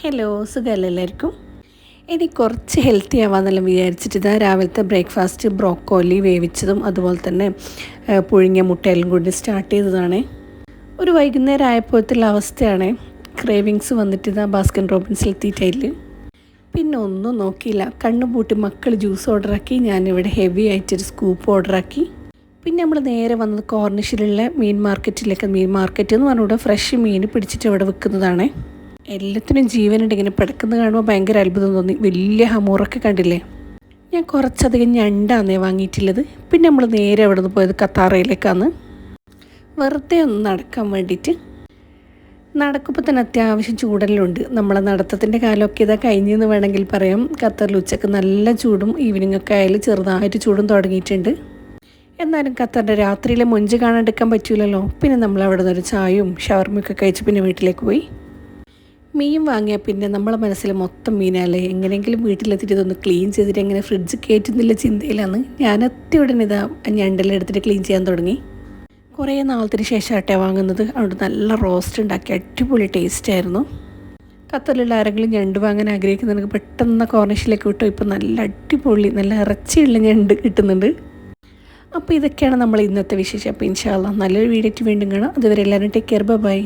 Hello, സുഖമല്ലേ എല്ലാവർക്കും? ഇനി കുറച്ച് ഹെൽത്തി ആവാമെന്നെല്ലാം വിചാരിച്ചിട്ട് ഇതാ രാവിലത്തെ ബ്രേക്ക്ഫാസ്റ്റ് ബ്രോക്കോലി വേവിച്ചതും അതുപോലെ തന്നെ പുഴുങ്ങിയ മുട്ടയെല്ലാം കൂടി സ്റ്റാർട്ട് ചെയ്തതാണ്. ഒരു വൈകുന്നേരം ആയപ്പോഴത്തുള്ള അവസ്ഥയാണ്. ക്രേവിങ്സ് വന്നിട്ട് ഇതാ ബാസ്കിൻ റോബിൻസിൽ എത്തിയിട്ടില്ല. പിന്നെ ഒന്നും നോക്കിയില്ല, കണ്ണു പൂട്ടി മക്കൾ ജ്യൂസ് ഓർഡറാക്കി, ഞാനിവിടെ ഹെവി ആയിട്ടൊരു സ്കൂപ്പ് ഓർഡറാക്കി. പിന്നെ നമ്മൾ നേരെ വന്നത് കോർണിഷിലുള്ള മീൻ മാർക്കറ്റിലേക്ക്. മീൻ മാർക്കറ്റ് എന്ന് പറഞ്ഞാൽ ഫ്രഷ് മീൻ പിടിച്ചിട്ട് ഇവിടെ വിൽക്കുന്നതാണ്. എല്ലാത്തിനും ജീവനുണ്ട്. ഇങ്ങനെ പിടക്കുന്നത് കാണുമ്പോൾ ഭയങ്കര അത്ഭുതം തോന്നി. വലിയ ഹമൂറൊക്കെ കണ്ടില്ലേ? ഞാൻ കുറച്ചധികം ഞണ്ടാന്നേ വാങ്ങിയിട്ടുള്ളത്. പിന്നെ നമ്മൾ നേരെ അവിടെ നിന്ന് പോയത് ഖത്താറയിലേക്കാണ്, വെറുതെ ഒന്ന് നടക്കാൻ വേണ്ടിയിട്ട്. നടക്കുമ്പോൾ തന്നെ അത്യാവശ്യം ചൂടെല്ലാം. നമ്മളെ നടത്തത്തിൻ്റെ കാലമൊക്കെ ഇതാ കഴിഞ്ഞെന്ന് വേണമെങ്കിൽ പറയാം. ഖത്തറിൽ ഉച്ചക്ക് നല്ല ചൂടും ഈവനിങ് ഒക്കെ ആയാലും ചെറുതായിട്ട് ചൂടും തുടങ്ങിയിട്ടുണ്ട്. എന്നാലും ഖത്തറിൻ്റെ രാത്രിയിലെ മൊഞ്ച് കാണാണ്ടിരിക്കാൻ പറ്റില്ലല്ലോ. പിന്നെ നമ്മൾ അവിടെ നിന്നൊരു ചായയും ഷവർമയൊക്കെ കഴിച്ച് പിന്നെ വീട്ടിലേക്ക് പോയി. മീൻ വാങ്ങിയാൽ പിന്നെ നമ്മളെ മനസ്സിൽ മൊത്തം മീനല്ലേ. എങ്ങനെയെങ്കിലും വീട്ടിലെത്തിയിട്ട് ഇതൊന്ന് ക്ലീൻ ചെയ്തിട്ട് എങ്ങനെ ഫ്രിഡ്ജ് കയറ്റുന്നില്ല ചിന്തയിലാണ്. ഞാൻ എത്തിയ ഉടനെ ഇതാ ഞണ്ടെല്ലാം എടുത്തിട്ട് ക്ലീൻ ചെയ്യാൻ തുടങ്ങി. കുറേ നാളത്തിന് ശേഷമായിട്ടേ വാങ്ങുന്നത്. അതുകൊണ്ട് നല്ല റോസ്റ്റ് ഉണ്ടാക്കി അടിപൊളി ടേസ്റ്റായിരുന്നു. ഖത്തറിലുള്ള ആരെങ്കിലും ഞണ്ട് വാങ്ങാൻ ആഗ്രഹിക്കുന്നുണ്ടെങ്കിൽ പെട്ടെന്ന് കോർണിഷിലേക്ക് വിട്ടു. ഇപ്പോൾ നല്ല അടിപൊളി നല്ല ഇറച്ചിയുള്ള ഞണ്ട് കിട്ടുന്നുണ്ട്. അപ്പോൾ ഇതൊക്കെയാണ് നമ്മൾ ഇന്നത്തെ വിശേഷം. അപ്പോൾ ഇൻഷാ അല്ലാഹ് നല്ലൊരു വീഡിയോ വീണ്ടും കാണാം. അതുവരെ എല്ലാവരും ടേക്ക് കെയർ, ബൈ.